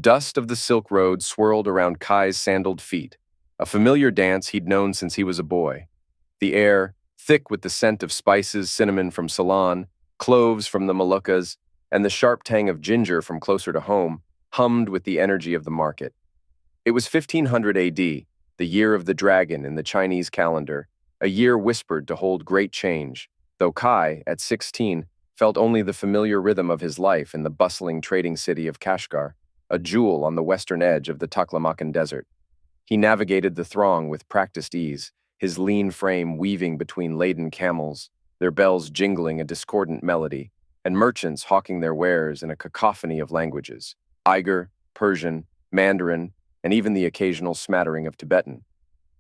dust of the Silk Road swirled around Kai's sandaled feet, a familiar dance he'd known since he was a boy. The air, thick with the scent of spices, cinnamon from Ceylon, cloves from the Moluccas, and the sharp tang of ginger from closer to home, hummed with the energy of the market. It was 1500 AD, the year of the dragon in the Chinese calendar, a year whispered to hold great change, though Kai, at 16, felt only the familiar rhythm of his life in the bustling trading city of Kashgar, a jewel on the western edge of the Taklamakan Desert. He navigated the throng with practiced ease, his lean frame weaving between laden camels, their bells jingling a discordant melody, and merchants hawking their wares in a cacophony of languages, Eiger, Persian, Mandarin, and even the occasional smattering of Tibetan.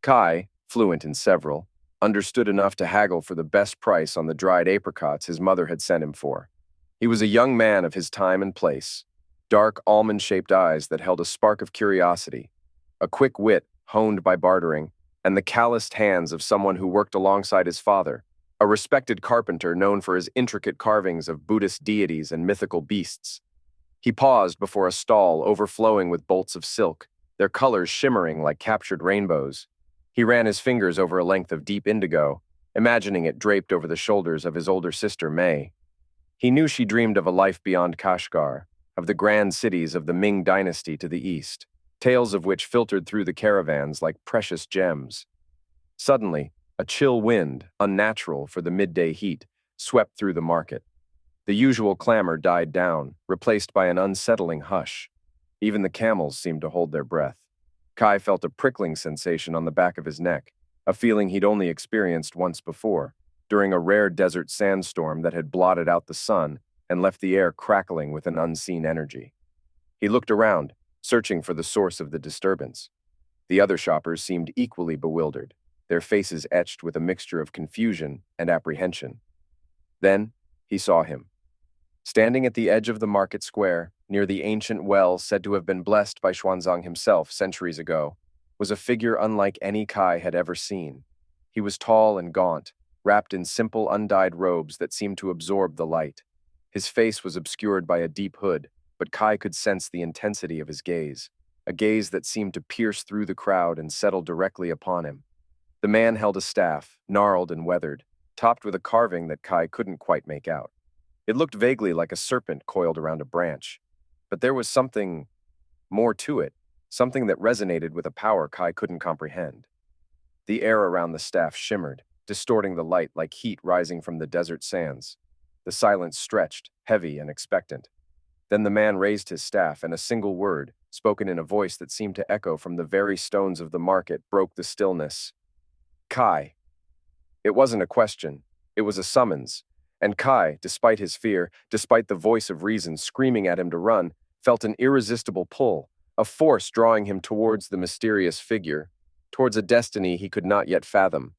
Kai, fluent in several, understood enough to haggle for the best price on the dried apricots his mother had sent him for. He was a young man of his time and place, dark almond-shaped eyes that held a spark of curiosity, a quick wit honed by bartering, and the calloused hands of someone who worked alongside his father, a respected carpenter known for his intricate carvings of Buddhist deities and mythical beasts. He paused before a stall overflowing with bolts of silk, their colors shimmering like captured rainbows. He ran his fingers over a length of deep indigo, imagining it draped over the shoulders of his older sister, May. He knew she dreamed of a life beyond Kashgar, of the grand cities of the Ming dynasty to the east, tales of which filtered through the caravans like precious gems. Suddenly, a chill wind, unnatural for the midday heat, swept through the market. The usual clamor died down, replaced by an unsettling hush. Even the camels seemed to hold their breath. Kai felt a prickling sensation on the back of his neck, a feeling he'd only experienced once before, during a rare desert sandstorm that had blotted out the sun and left the air crackling with an unseen energy. He looked around, searching for the source of the disturbance. The other shoppers seemed equally bewildered, their faces etched with a mixture of confusion and apprehension. Then, he saw him. Standing at the edge of the market square, near the ancient well said to have been blessed by Xuanzang himself centuries ago, was a figure unlike any Kai had ever seen. He was tall and gaunt, wrapped in simple undyed robes that seemed to absorb the light. His face was obscured by a deep hood, but Kai could sense the intensity of his gaze, a gaze that seemed to pierce through the crowd and settle directly upon him. The man held a staff, gnarled and weathered, topped with a carving that Kai couldn't quite make out. It looked vaguely like a serpent coiled around a branch, but there was something more to it, something that resonated with a power Kai couldn't comprehend. The air around the staff shimmered, distorting the light like heat rising from the desert sands. The silence stretched, heavy and expectant. Then the man raised his staff, and a single word, spoken in a voice that seemed to echo from the very stones of the market, broke the stillness. Kai. It wasn't a question, it was a summons. And Kai, despite his fear, despite the voice of reason screaming at him to run, felt an irresistible pull, a force drawing him towards the mysterious figure, towards a destiny he could not yet fathom.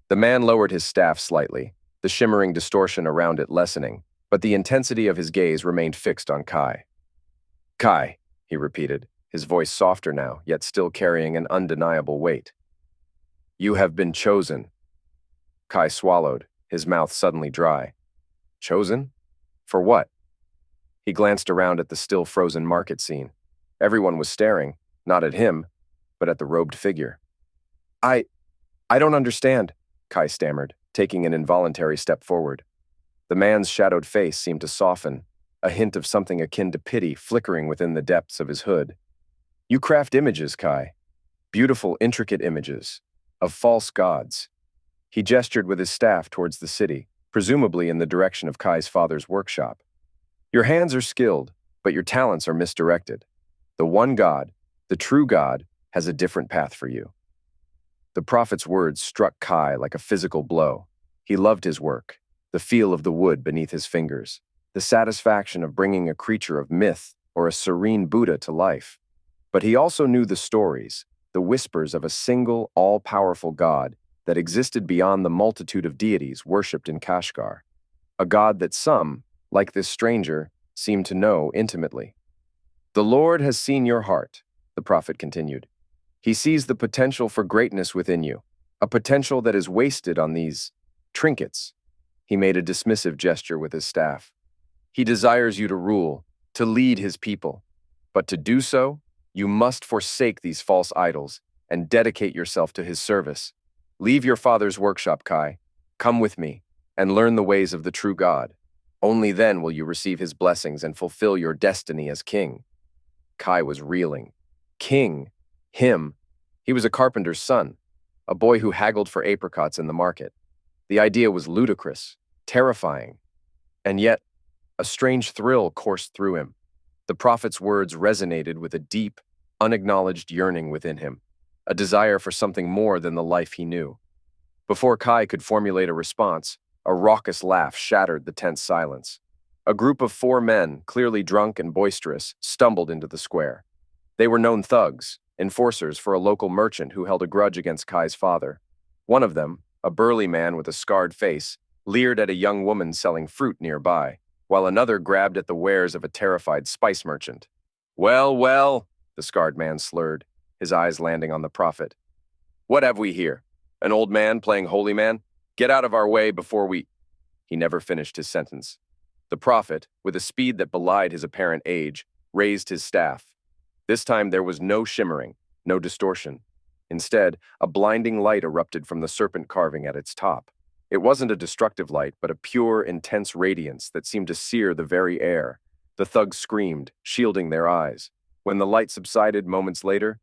The man lowered his staff slightly, the shimmering distortion around it lessening, but the intensity of his gaze remained fixed on Kai. Kai, he repeated, his voice softer now, yet still carrying an undeniable weight. You have been chosen. Kai swallowed, his mouth suddenly dry. Chosen? For what? He glanced around at the still frozen market scene. Everyone was staring, not at him, but at the robed figure. I don't understand, Kai stammered, taking an involuntary step forward. The man's shadowed face seemed to soften, a hint of something akin to pity flickering within the depths of his hood. You craft images, Kai. Beautiful, intricate images. Of false gods. He gestured with his staff towards the city, presumably in the direction of Kai's father's workshop. Your hands are skilled, but your talents are misdirected. The one God, the true God, has a different path for you. The prophet's words struck Kai like a physical blow. He loved his work, the feel of the wood beneath his fingers, the satisfaction of bringing a creature of myth or a serene Buddha to life. But he also knew the stories, the whispers of a single, all-powerful God that existed beyond the multitude of deities worshipped in Kashgar. A God that some, like this stranger, seemed to know intimately. The Lord has seen your heart, the prophet continued. He sees the potential for greatness within you, a potential that is wasted on these trinkets. He made a dismissive gesture with his staff. He desires you to rule, to lead his people. But to do so, you must forsake these false idols and dedicate yourself to his service. Leave your father's workshop, Kai. Come with me and learn the ways of the true God. Only then will you receive his blessings and fulfill your destiny as king. Kai was reeling. King? Him? He was a carpenter's son, a boy who haggled for apricots in the market. The idea was ludicrous, terrifying, and yet a strange thrill coursed through him. The prophet's words resonated with a deep, unacknowledged yearning within him, a desire for something more than the life he knew. Before Kai could formulate a response, a raucous laugh shattered the tense silence. A group of 4 men, clearly drunk and boisterous, stumbled into the square. They were known thugs, enforcers for a local merchant who held a grudge against Kai's father. One of them, a burly man with a scarred face, leered at a young woman selling fruit nearby, while another grabbed at the wares of a terrified spice merchant. "Well, well," the scarred man slurred, his eyes landing on the prophet. "What have we here? An old man playing holy man? Get out of our way before we—" He never finished his sentence. The prophet, with a speed that belied his apparent age, raised his staff. This time there was no shimmering, no distortion. Instead, a blinding light erupted from the serpent carving at its top. It wasn't a destructive light, but a pure, intense radiance that seemed to sear the very air. The thugs screamed, shielding their eyes. When the light subsided moments later,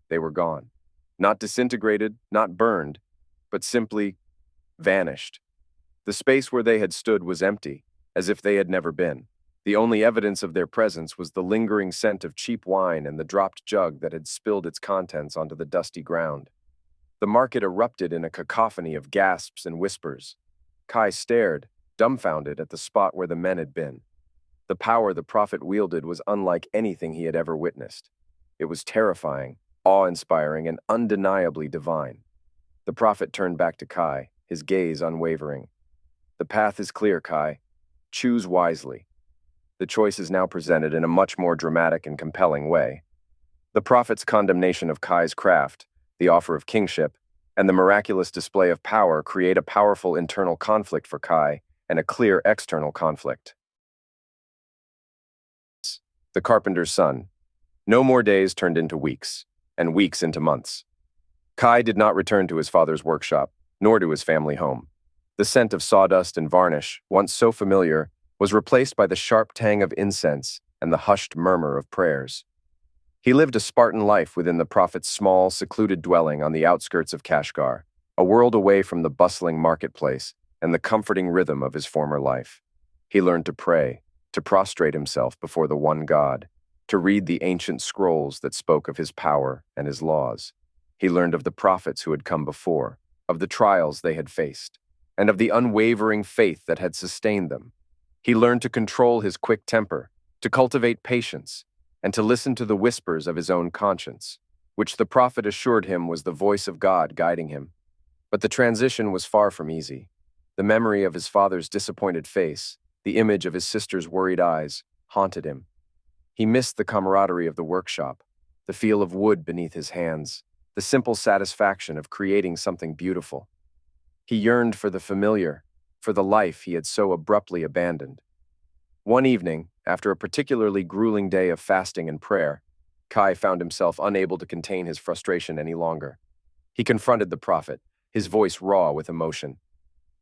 they were gone. Not disintegrated, not burned, but simply vanished. The space where they had stood was empty, as if they had never been. The only evidence of their presence was the lingering scent of cheap wine and the dropped jug that had spilled its contents onto the dusty ground. The market erupted in a cacophony of gasps and whispers. Kai stared, dumbfounded, at the spot where the men had been. The power the prophet wielded was unlike anything he had ever witnessed. It was terrifying, awe-inspiring, and undeniably divine. The prophet turned back to Kai, his gaze unwavering. "The path is clear, Kai. Choose wisely." The choice is now presented in a much more dramatic and compelling way. The prophet's condemnation of Kai's craft, the offer of kingship, and the miraculous display of power create a powerful internal conflict for Kai and a clear external conflict. The carpenter's son. No more days turned into weeks, and weeks into months. Kai did not return to his father's workshop, nor to his family home. The scent of sawdust and varnish, once so familiar, was replaced by the sharp tang of incense and the hushed murmur of prayers. He lived a Spartan life within the prophet's small, secluded dwelling on the outskirts of Kashgar, a world away from the bustling marketplace and the comforting rhythm of his former life. He learned to pray, to prostrate himself before the one God, to read the ancient scrolls that spoke of his power and his laws. He learned of the prophets who had come before, of the trials they had faced, and of the unwavering faith that had sustained them. He learned to control his quick temper, to cultivate patience, and to listen to the whispers of his own conscience, which the prophet assured him was the voice of God guiding him. But the transition was far from easy. The memory of his father's disappointed face, the image of his sister's worried eyes, haunted him. He missed the camaraderie of the workshop, the feel of wood beneath his hands, the simple satisfaction of creating something beautiful. He yearned for the familiar, for the life he had so abruptly abandoned. One evening, after a particularly grueling day of fasting and prayer, Kai found himself unable to contain his frustration any longer. He confronted the prophet, his voice raw with emotion.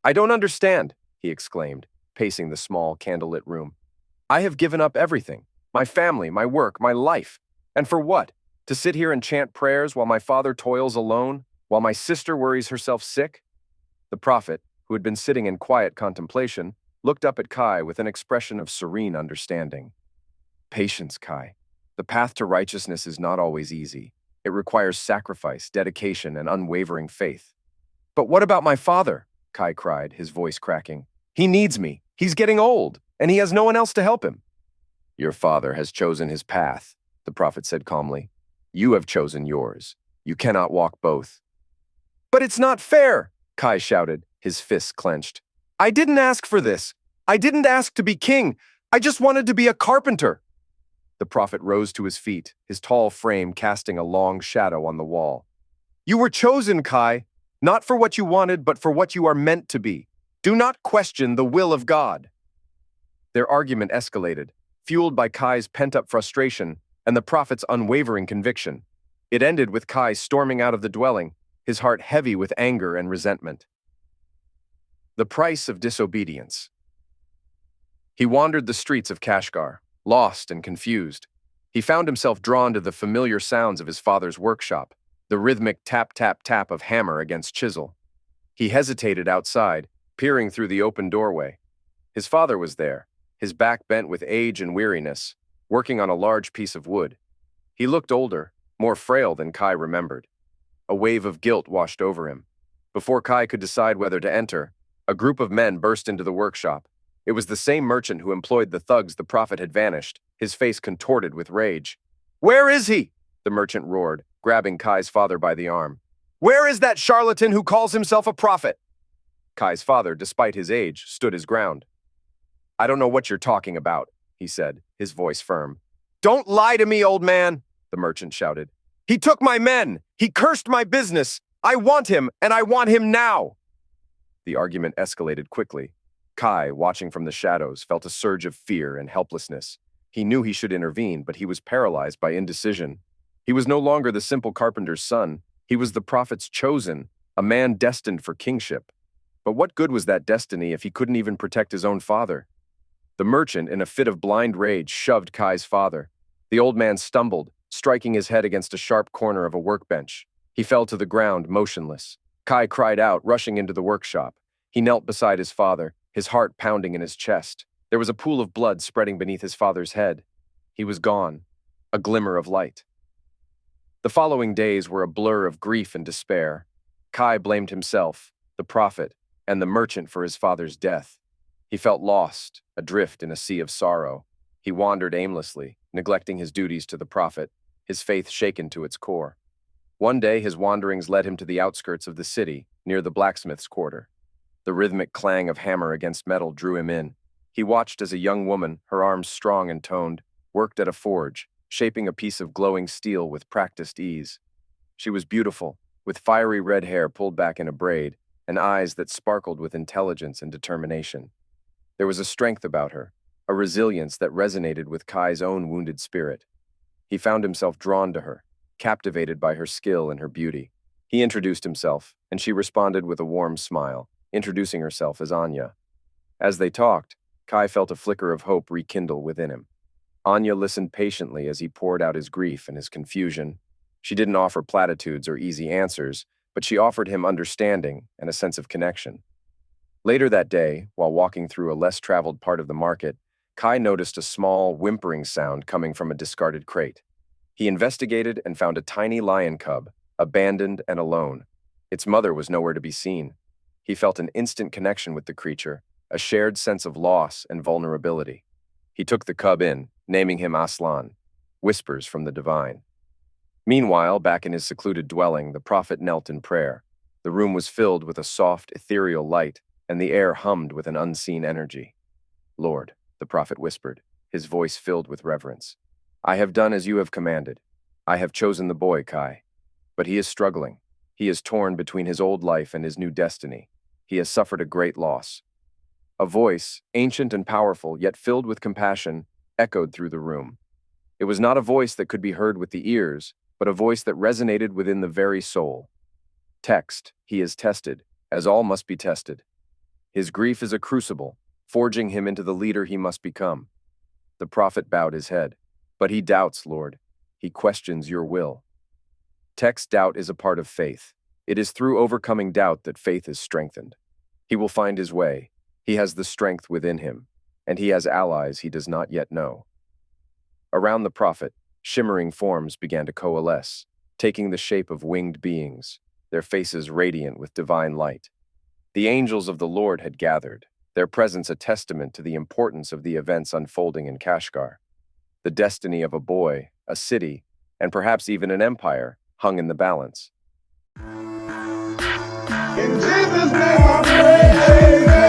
"I don't understand," he exclaimed, pacing the small, candlelit room. "I have given up everything, my family, my work, my life. And for what? To sit here and chant prayers while my father toils alone, while my sister worries herself sick?" The prophet, who had been sitting in quiet contemplation, looked up at Kai with an expression of serene understanding. "Patience, Kai. The path to righteousness is not always easy. It requires sacrifice, dedication, and unwavering faith." "But what about my father?" Kai cried, his voice cracking. "He needs me. He's getting old, and he has no one else to help him." "Your father has chosen his path," the prophet said calmly. "You have chosen yours. You cannot walk both." "But it's not fair!" Kai shouted, his fists clenched. "I didn't ask for this. I didn't ask to be king. I just wanted to be a carpenter." The prophet rose to his feet, his tall frame casting a long shadow on the wall. "You were chosen, Kai, not for what you wanted, but for what you are meant to be. Do not question the will of God. Their argument escalated, fueled by Kai's pent-up frustration and the prophet's unwavering conviction. It ended with Kai storming out of the dwelling, his heart heavy with anger and resentment. The price of disobedience. He wandered the streets of Kashgar, lost and confused. He found himself drawn to the familiar sounds of his father's workshop, the rhythmic tap-tap-tap of hammer against chisel. He hesitated outside, peering through the open doorway. His father was there, his back bent with age and weariness, working on a large piece of wood. He looked older, more frail than Kai remembered. A wave of guilt washed over him. Before Kai could decide whether to enter, a group of men burst into the workshop. It was the same merchant who employed the thugs the prophet had vanished, his face contorted with rage. "Where is he?" the merchant roared, grabbing Kai's father by the arm. "Where is that charlatan who calls himself a prophet?" Kai's father, despite his age, stood his ground. "I don't know what you're talking about," he said, his voice firm. "Don't lie to me, old man," the merchant shouted. "He took my men! He cursed my business! I want him, and I want him now!" The argument escalated quickly. Kai, watching from the shadows, felt a surge of fear and helplessness. He knew he should intervene, but he was paralyzed by indecision. He was no longer the simple carpenter's son. He was the prophet's chosen, a man destined for kingship. But what good was that destiny if he couldn't even protect his own father? The merchant, in a fit of blind rage, shoved Kai's father. The old man stumbled, striking his head against a sharp corner of a workbench. He fell to the ground, motionless. Kai cried out, rushing into the workshop. He knelt beside his father, his heart pounding in his chest. There was a pool of blood spreading beneath his father's head. He was gone, a glimmer of light. The following days were a blur of grief and despair. Kai blamed himself, the prophet, and the merchant for his father's death. He felt lost, adrift in a sea of sorrow. He wandered aimlessly, neglecting his duties to the prophet, his faith shaken to its core. One day his wanderings led him to the outskirts of the city, near the blacksmith's quarter. The rhythmic clang of hammer against metal drew him in. He watched as a young woman, her arms strong and toned, worked at a forge, shaping a piece of glowing steel with practiced ease. She was beautiful, with fiery red hair pulled back in a braid, and eyes that sparkled with intelligence and determination. There was a strength about her, a resilience that resonated with Kai's own wounded spirit. He found himself drawn to her, captivated by her skill and her beauty. He introduced himself, and she responded with a warm smile, introducing herself as Anya. As they talked, Kai felt a flicker of hope rekindle within him. Anya listened patiently as he poured out his grief and his confusion. She didn't offer platitudes or easy answers, but she offered him understanding and a sense of connection. Later that day, while walking through a less traveled part of the market, Kai noticed a small, whimpering sound coming from a discarded crate. He investigated and found a tiny lion cub, abandoned and alone. Its mother was nowhere to be seen. He felt an instant connection with the creature, a shared sense of loss and vulnerability. He took the cub in, naming him Aslan, whispers from the divine. Meanwhile, back in his secluded dwelling, the prophet knelt in prayer. The room was filled with a soft, ethereal light, and the air hummed with an unseen energy. "Lord," the prophet whispered, his voice filled with reverence, "I have done as you have commanded. I have chosen the boy, Kai. But he is struggling. He is torn between his old life and his new destiny. He has suffered a great loss." A voice, ancient and powerful, yet filled with compassion, echoed through the room. It was not a voice that could be heard with the ears, but a voice that resonated within the very soul. Text, he is tested, as all must be tested. His grief is a crucible, forging him into the leader he must become. The prophet bowed his head. But he doubts, Lord. He questions your will. Text, doubt is a part of faith. It is through overcoming doubt that faith is strengthened. He will find his way. He has the strength within him, and he has allies he does not yet know. Around the prophet, shimmering forms began to coalesce, taking the shape of winged beings, their faces radiant with divine light. The angels of the Lord had gathered, their presence a testament to the importance of the events unfolding in Kashgar. The destiny of a boy, a city, and perhaps even an empire hung in the balance. In Jesus' name I pray, amen.